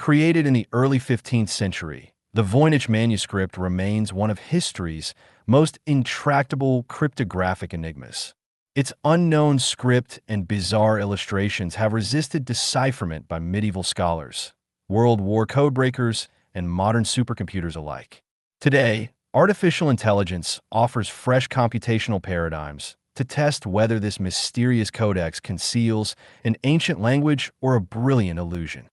Created in the early 15th century, the Voynich Manuscript remains one of history's most intractable cryptographic enigmas. Its unknown script and bizarre illustrations have resisted decipherment by medieval scholars, World War codebreakers, and modern supercomputers alike. Today, artificial intelligence offers fresh computational paradigms to test whether this mysterious codex conceals an ancient language or a brilliant illusion.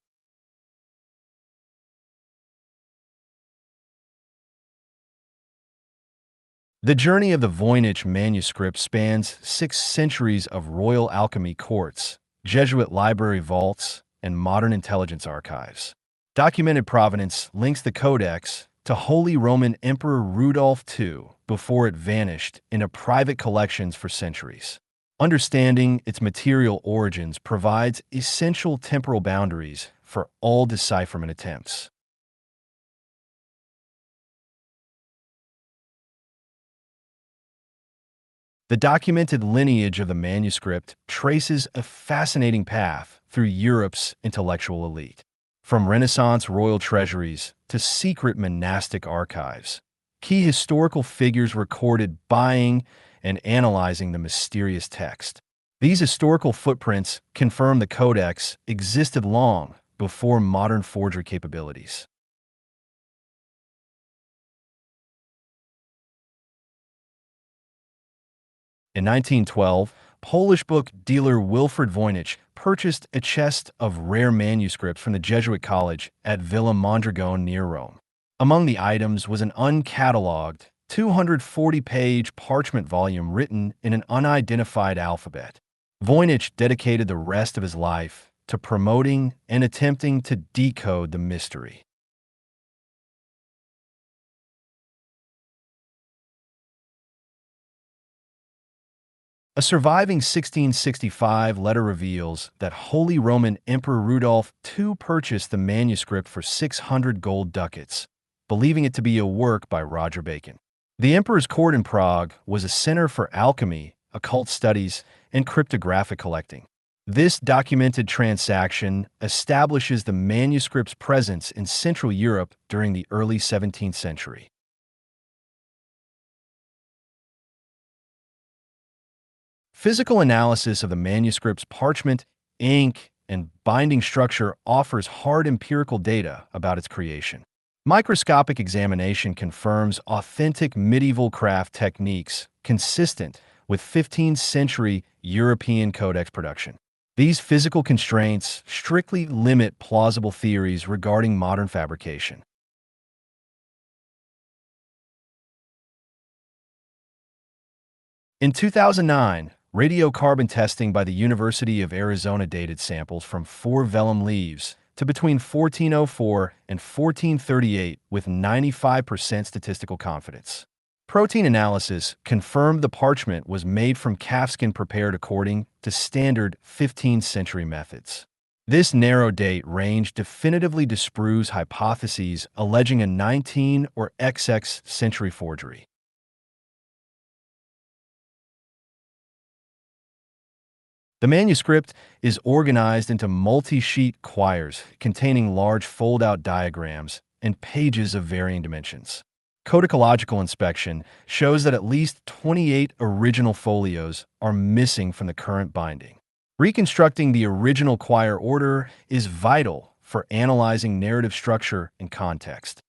The journey of the Voynich manuscript spans 6 centuries of royal alchemy courts, Jesuit library vaults, and modern intelligence archives. Documented provenance links the codex to Holy Roman Emperor Rudolph II before it vanished into private collections for centuries. Understanding its material origins provides essential temporal boundaries for all decipherment attempts. The documented lineage of the manuscript traces a fascinating path through Europe's intellectual elite. From Renaissance royal treasuries to secret monastic archives, key historical figures recorded buying and analyzing the mysterious text. These historical footprints confirm the codex existed long before modern forgery capabilities. In 1912, Polish book dealer Wilfred Voynich purchased a chest of rare manuscripts from the Jesuit college at Villa Mondragone near Rome. Among the items was an uncatalogued, 240-page parchment volume written in an unidentified alphabet. Voynich dedicated the rest of his life to promoting and attempting to decode the mystery. A surviving 1665 letter reveals that Holy Roman Emperor Rudolph II purchased the manuscript for 600 gold ducats, believing it to be a work by Roger Bacon. The emperor's court in Prague was a center for alchemy, occult studies, and cryptographic collecting. This documented transaction establishes the manuscript's presence in Central Europe during the early 17th century. Physical analysis of the manuscript's parchment, ink, and binding structure offers hard empirical data about its creation. Microscopic examination confirms authentic medieval craft techniques consistent with 15th century European codex production. These physical constraints strictly limit plausible theories regarding modern fabrication. In 2009, radiocarbon testing by the University of Arizona dated samples from 4 vellum leaves to between 1404 and 1438 with 95% statistical confidence. Protein analysis confirmed the parchment was made from calfskin prepared according to standard 15th century methods. This narrow date range definitively disproves hypotheses alleging a 19 or XX century forgery. The manuscript is organized into multi-sheet quires containing large fold-out diagrams and pages of varying dimensions. Codicological inspection shows that at least 28 original folios are missing from the current binding. Reconstructing the original quire order is vital for analyzing narrative structure and context.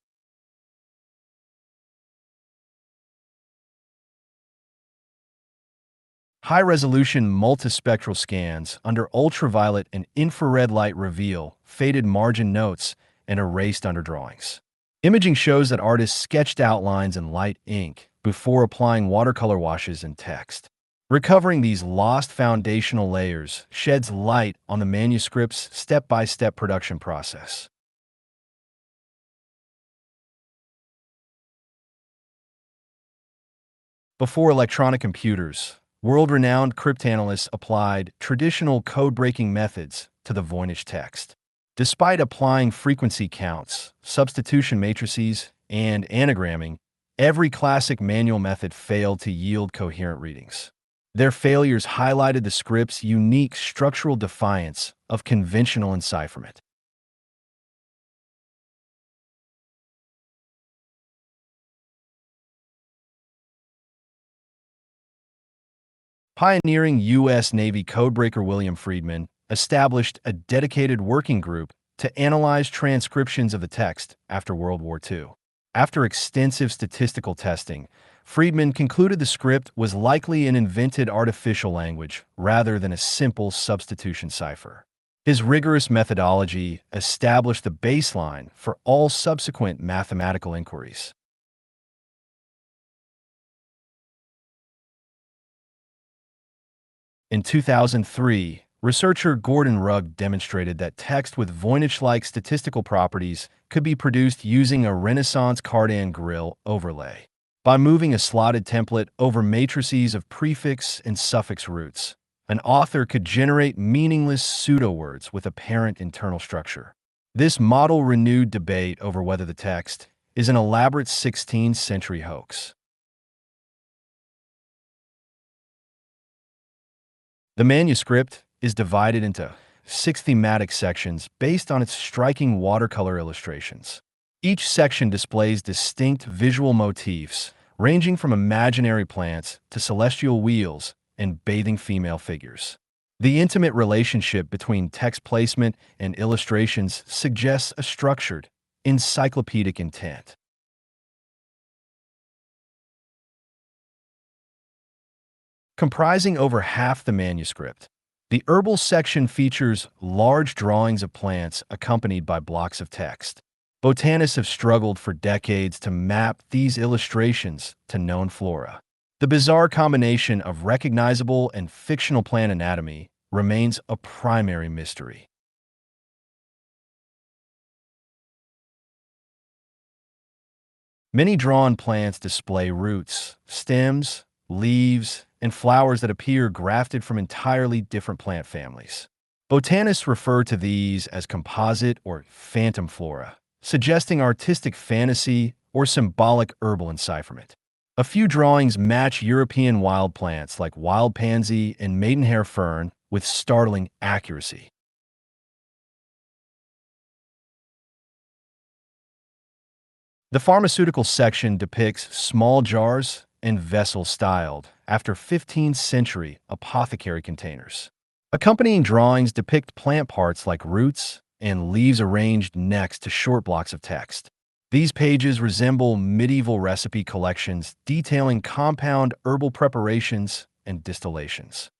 High-resolution multispectral scans under ultraviolet and infrared light reveal faded margin notes and erased underdrawings. Imaging shows that artists sketched outlines in light ink before applying watercolor washes and text. Recovering these lost foundational layers sheds light on the manuscript's step-by-step production process. Before electronic computers, world-renowned cryptanalysts applied traditional code-breaking methods to the Voynich text. Despite applying frequency counts, substitution matrices, and anagramming, every classic manual method failed to yield coherent readings. Their failures highlighted the script's unique structural defiance of conventional encipherment. Pioneering U.S. Navy codebreaker William Friedman established a dedicated working group to analyze transcriptions of the text after World War II. After extensive statistical testing, Friedman concluded the script was likely an invented artificial language rather than a simple substitution cipher. His rigorous methodology established the baseline for all subsequent mathematical inquiries. In 2003, researcher Gordon Rugg demonstrated that text with Voynich-like statistical properties could be produced using a Renaissance Cardan grill overlay. By moving a slotted template over matrices of prefix and suffix roots, an author could generate meaningless pseudo-words with apparent internal structure. This model renewed debate over whether the text is an elaborate 16th century hoax. The manuscript is divided into 6 thematic sections based on its striking watercolor illustrations. Each section displays distinct visual motifs, ranging from imaginary plants to celestial wheels and bathing female figures. The intimate relationship between text placement and illustrations suggests a structured, encyclopedic intent. Comprising over half the manuscript, the herbal section features large drawings of plants accompanied by blocks of text. Botanists have struggled for decades to map these illustrations to known flora. The bizarre combination of recognizable and fictional plant anatomy remains a primary mystery. Many drawn plants display roots, stems, leaves, and flowers that appear grafted from entirely different plant families. Botanists refer to these as composite or phantom flora, suggesting artistic fantasy or symbolic herbal encipherment. A few drawings match European wild plants like wild pansy and maidenhair fern with startling accuracy. The pharmaceutical section depicts small jars and vessels styled after 15th century apothecary containers. Accompanying drawings depict plant parts like roots and leaves arranged next to short blocks of text. These pages resemble medieval recipe collections detailing compound herbal preparations and distillations.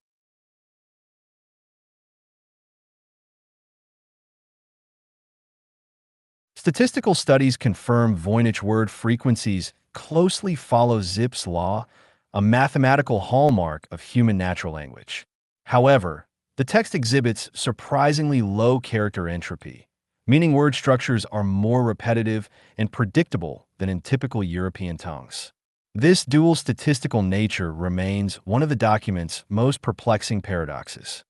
Statistical studies confirm Voynich word frequencies closely follow Zipf's law, a mathematical hallmark of human natural language. However, the text exhibits surprisingly low character entropy, meaning word structures are more repetitive and predictable than in typical European tongues. This dual statistical nature remains one of the document's most perplexing paradoxes.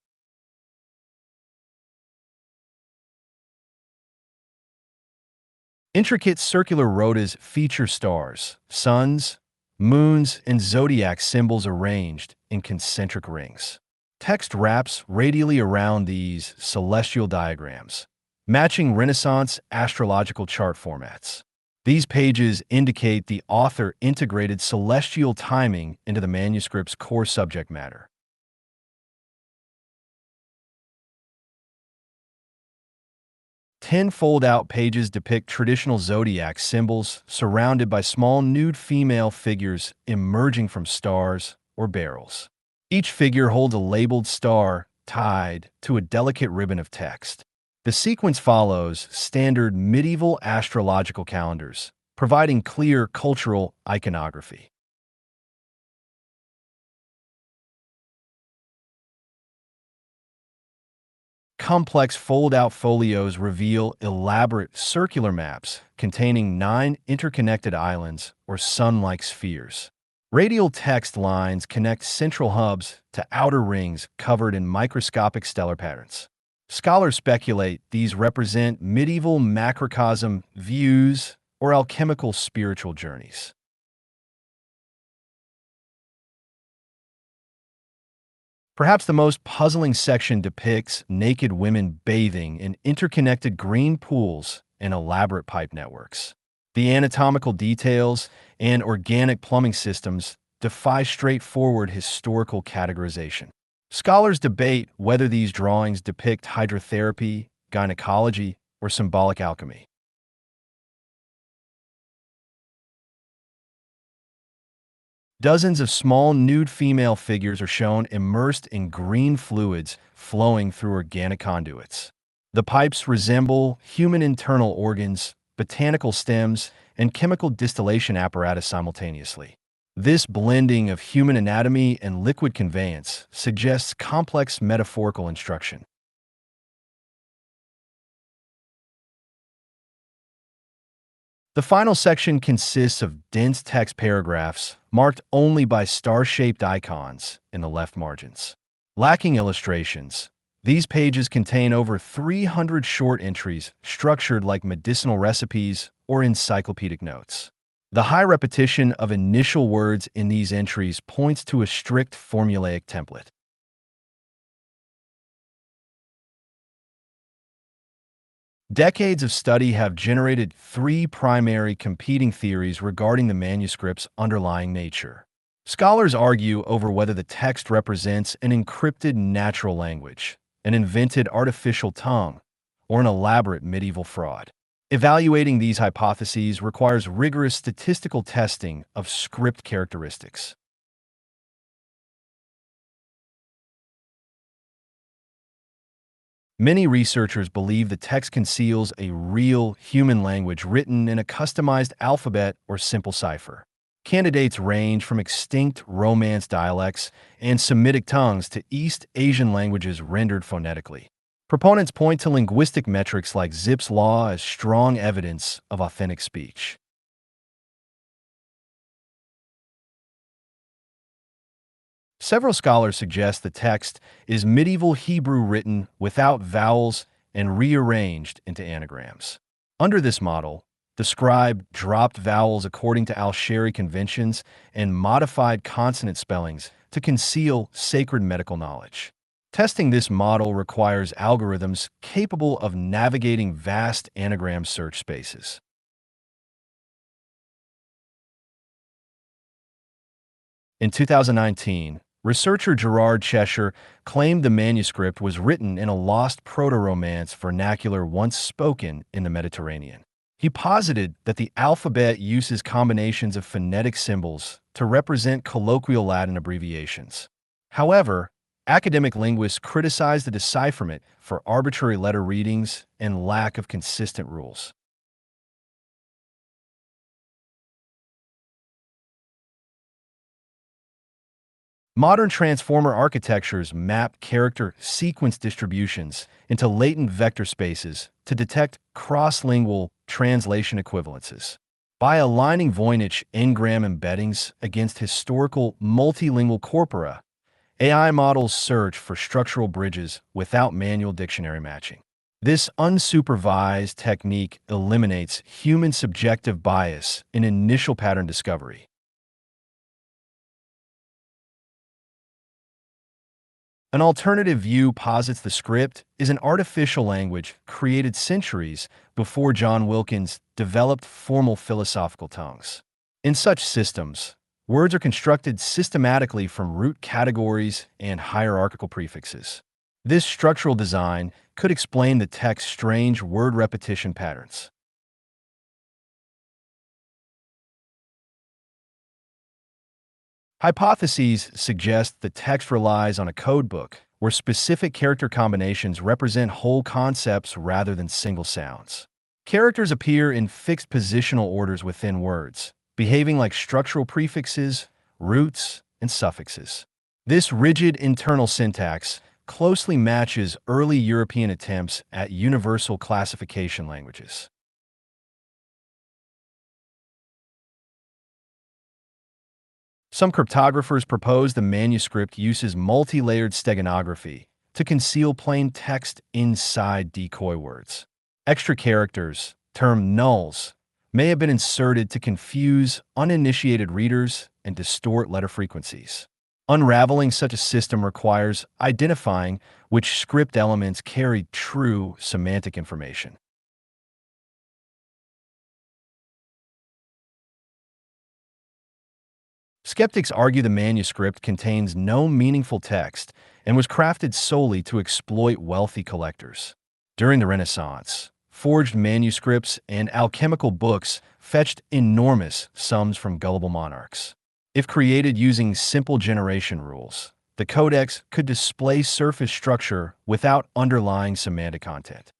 Intricate circular rotas feature stars, suns, moons, and zodiac symbols arranged in concentric rings. Text wraps radially around these celestial diagrams, matching Renaissance astrological chart formats. These pages indicate the author integrated celestial timing into the manuscript's core subject matter. 10 fold-out pages depict traditional zodiac symbols surrounded by small nude female figures emerging from stars or barrels. Each figure holds a labeled star tied to a delicate ribbon of text. The sequence follows standard medieval astrological calendars, providing clear cultural iconography. Complex fold-out folios reveal elaborate circular maps containing 9 interconnected islands or sun-like spheres. Radial text lines connect central hubs to outer rings covered in microscopic stellar patterns. Scholars speculate these represent medieval macrocosm views or alchemical spiritual journeys. Perhaps the most puzzling section depicts naked women bathing in interconnected green pools and elaborate pipe networks. The anatomical details and organic plumbing systems defy straightforward historical categorization. Scholars debate whether these drawings depict hydrotherapy, gynecology, or symbolic alchemy. Dozens of small nude female figures are shown immersed in green fluids flowing through organic conduits. The pipes resemble human internal organs, botanical stems, and chemical distillation apparatus simultaneously. This blending of human anatomy and liquid conveyance suggests complex metaphorical instruction. The final section consists of dense text paragraphs marked only by star-shaped icons in the left margins. Lacking illustrations, these pages contain over 300 short entries structured like medicinal recipes or encyclopedic notes. The high repetition of initial words in these entries points to a strict formulaic template. Decades of study have generated three primary competing theories regarding the manuscript's underlying nature. Scholars argue over whether the text represents an encrypted natural language, an invented artificial tongue, or an elaborate medieval fraud. Evaluating these hypotheses requires rigorous statistical testing of script characteristics. Many researchers believe the text conceals a real human language written in a customized alphabet or simple cipher. Candidates range from extinct Romance dialects and Semitic tongues to East Asian languages rendered phonetically. Proponents point to linguistic metrics like Zipf's law as strong evidence of authentic speech. Several scholars suggest the text is medieval Hebrew written without vowels and rearranged into anagrams. Under this model, the scribe dropped vowels according to Al-Shari conventions and modified consonant spellings to conceal sacred medical knowledge. Testing this model requires algorithms capable of navigating vast anagram search spaces. In 2019, researcher Gerard Cheshire claimed the manuscript was written in a lost proto-Romance vernacular once spoken in the Mediterranean. He posited that the alphabet uses combinations of phonetic symbols to represent colloquial Latin abbreviations. However, academic linguists criticized the decipherment for arbitrary letter readings and lack of consistent rules. Modern transformer architectures map character sequence distributions into latent vector spaces to detect cross-lingual translation equivalences. By aligning Voynich n-gram embeddings against historical multilingual corpora, AI models search for structural bridges without manual dictionary matching. This unsupervised technique eliminates human subjective bias in initial pattern discovery. An alternative view posits the script is an artificial language created centuries before John Wilkins developed formal philosophical tongues. In such systems, words are constructed systematically from root categories and hierarchical prefixes. This structural design could explain the text's strange word repetition patterns. Hypotheses suggest the text relies on a codebook where specific character combinations represent whole concepts rather than single sounds. Characters appear in fixed positional orders within words, behaving like structural prefixes, roots, and suffixes. This rigid internal syntax closely matches early European attempts at universal classification languages. Some cryptographers propose the manuscript uses multi-layered steganography to conceal plain text inside decoy words. Extra characters, termed nulls, may have been inserted to confuse uninitiated readers and distort letter frequencies. Unraveling such a system requires identifying which script elements carry true semantic information. Skeptics argue the manuscript contains no meaningful text and was crafted solely to exploit wealthy collectors. During the Renaissance, forged manuscripts and alchemical books fetched enormous sums from gullible monarchs. If created using simple generation rules, the codex could display surface structure without underlying semantic content.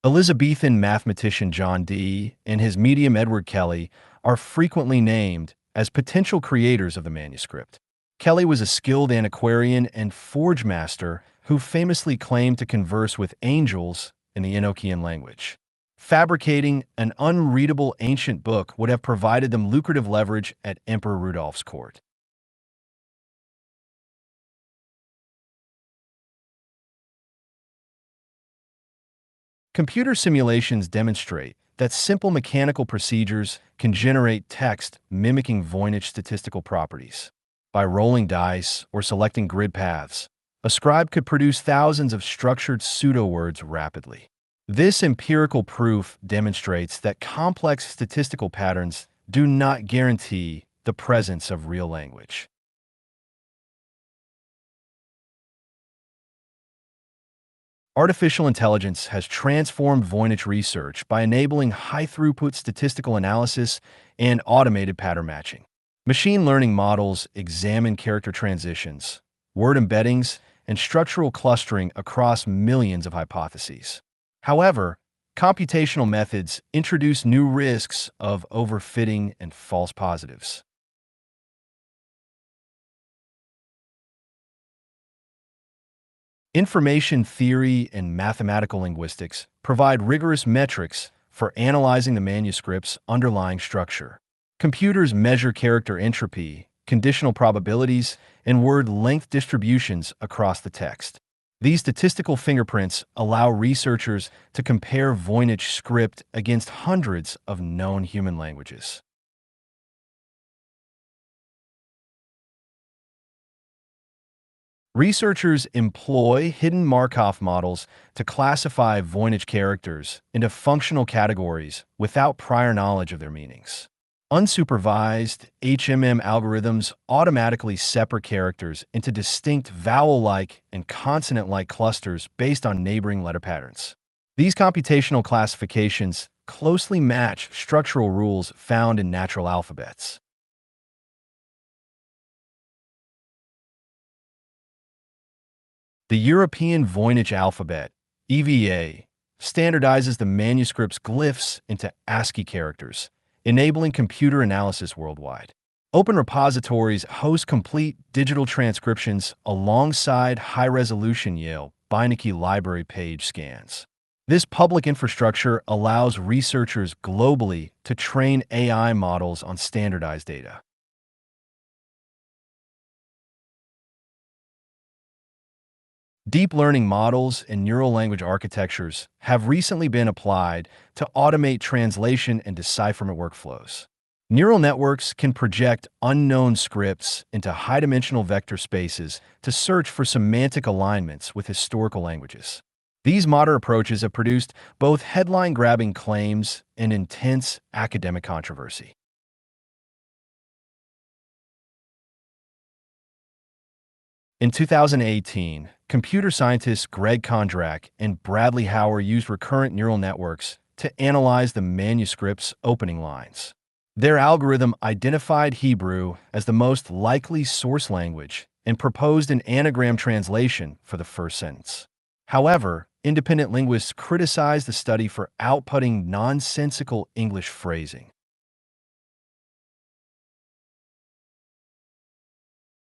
Elizabethan mathematician John Dee and his medium Edward Kelly are frequently named as potential creators of the manuscript. Kelly was a skilled antiquarian and forge master who famously claimed to converse with angels in the Enochian language. Fabricating an unreadable ancient book would have provided them lucrative leverage at Emperor Rudolph's court. Computer simulations demonstrate that simple mechanical procedures can generate text mimicking Voynich statistical properties. By rolling dice or selecting grid paths, a scribe could produce thousands of structured pseudo-words rapidly. This empirical proof demonstrates that complex statistical patterns do not guarantee the presence of real language. Artificial intelligence has transformed Voynich research by enabling high-throughput statistical analysis and automated pattern matching. Machine learning models examine character transitions, word embeddings, and structural clustering across millions of hypotheses. However, computational methods introduce new risks of overfitting and false positives. Information theory and mathematical linguistics provide rigorous metrics for analyzing the manuscript's underlying structure. Computers measure character entropy, conditional probabilities, and word length distributions across the text. These statistical fingerprints allow researchers to compare Voynich script against hundreds of known human languages. Researchers employ hidden Markov models to classify Voynich characters into functional categories without prior knowledge of their meanings. Unsupervised HMM algorithms automatically separate characters into distinct vowel-like and consonant-like clusters based on neighboring letter patterns. These computational classifications closely match structural rules found in natural alphabets. The European Voynich alphabet, EVA, standardizes the manuscript's glyphs into ASCII characters, enabling computer analysis worldwide. Open repositories host complete digital transcriptions alongside high-resolution Yale Beinecke library page scans. This public infrastructure allows researchers globally to train AI models on standardized data. Deep learning models and neural language architectures have recently been applied to automate translation and decipherment workflows. Neural networks can project unknown scripts into high-dimensional vector spaces to search for semantic alignments with historical languages. These modern approaches have produced both headline-grabbing claims and intense academic controversy. In 2018, computer scientists Greg Kondrak and Bradley Hauer used recurrent neural networks to analyze the manuscript's opening lines. Their algorithm identified Hebrew as the most likely source language and proposed an anagram translation for the first sentence. However, independent linguists criticized the study for outputting nonsensical English phrasing.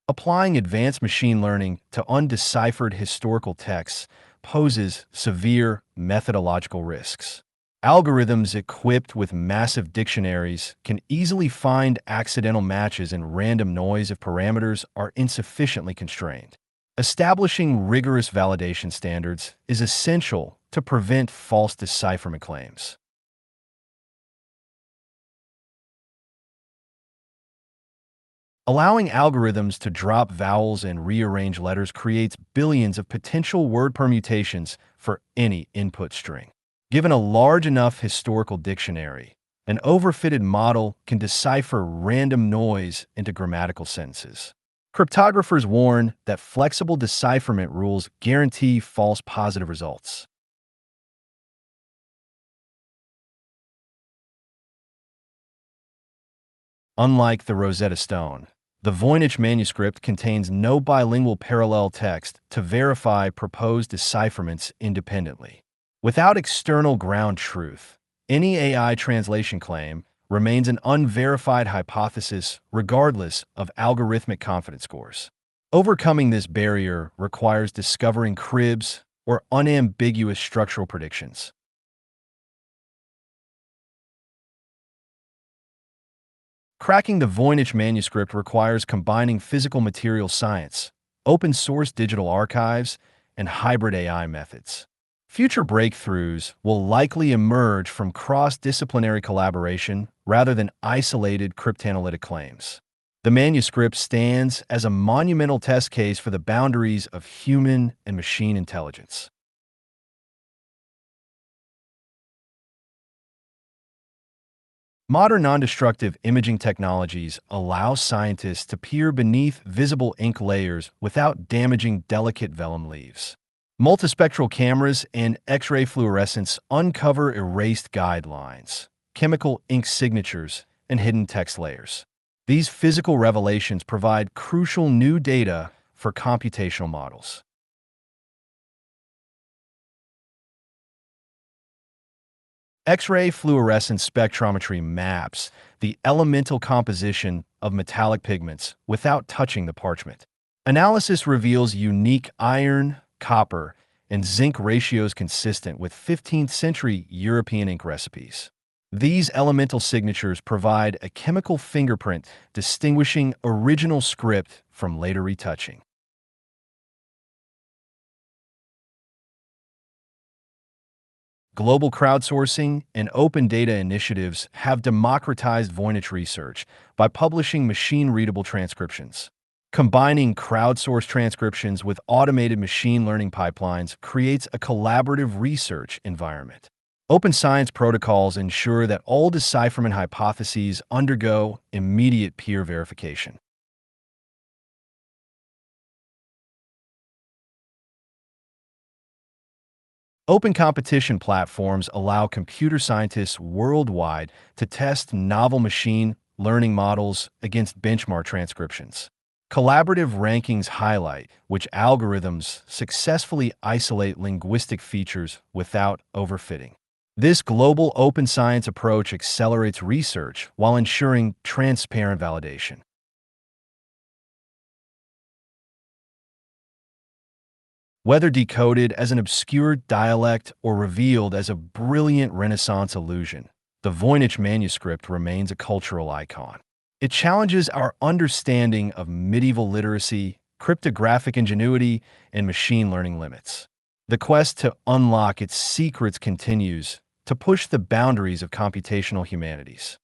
Applying advanced machine learning to undeciphered historical texts poses severe methodological risks. Algorithms equipped with massive dictionaries can easily find accidental matches and random noise if parameters are insufficiently constrained. Establishing rigorous validation standards is essential to prevent false decipherment claims. Allowing algorithms to drop vowels and rearrange letters creates billions of potential word permutations for any input string. Given a large enough historical dictionary, an overfitted model can decipher random noise into grammatical sentences. Cryptographers warn that flexible decipherment rules guarantee false positive results. Unlike the Rosetta Stone, the Voynich Manuscript contains no bilingual parallel text to verify proposed decipherments independently. Without external ground truth, any AI translation claim remains an unverified hypothesis regardless of algorithmic confidence scores. Overcoming this barrier requires discovering cribs or unambiguous structural predictions. Cracking the Voynich manuscript requires combining physical material science, open source digital archives, and hybrid AI methods. Future breakthroughs will likely emerge from cross-disciplinary collaboration rather than isolated cryptanalytic claims. The manuscript stands as a monumental test case for the boundaries of human and machine intelligence. Modern non-destructive imaging technologies allow scientists to peer beneath visible ink layers without damaging delicate vellum leaves. Multispectral cameras and X-ray fluorescence uncover erased guidelines, chemical ink signatures, and hidden text layers. These physical revelations provide crucial new data for computational models. X-ray fluorescence spectrometry maps the elemental composition of metallic pigments without touching the parchment. Analysis reveals unique iron, copper, and zinc ratios consistent with 15th century European ink recipes. These elemental signatures provide a chemical fingerprint distinguishing original script from later retouching. Global crowdsourcing and open data initiatives have democratized Voynich research by publishing machine-readable transcriptions. Combining crowdsourced transcriptions with automated machine learning pipelines creates a collaborative research environment. Open science protocols ensure that all decipherment hypotheses undergo immediate peer verification. Open competition platforms allow computer scientists worldwide to test novel machine learning models against benchmark transcriptions. Collaborative rankings highlight which algorithms successfully isolate linguistic features without overfitting. This global open science approach accelerates research while ensuring transparent validation. Whether decoded as an obscure dialect or revealed as a brilliant Renaissance illusion, the Voynich manuscript remains a cultural icon. It challenges our understanding of medieval literacy, cryptographic ingenuity, and machine learning limits. The quest to unlock its secrets continues to push the boundaries of computational humanities.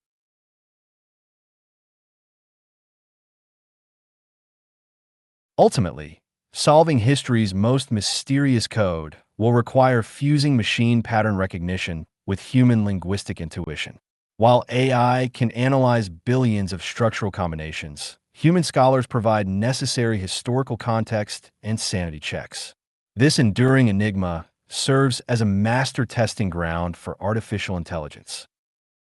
Ultimately, solving history's most mysterious code will require fusing machine pattern recognition with human linguistic intuition. While AI can analyze billions of structural combinations, human scholars provide necessary historical context and sanity checks. This enduring enigma serves as a master testing ground for artificial intelligence.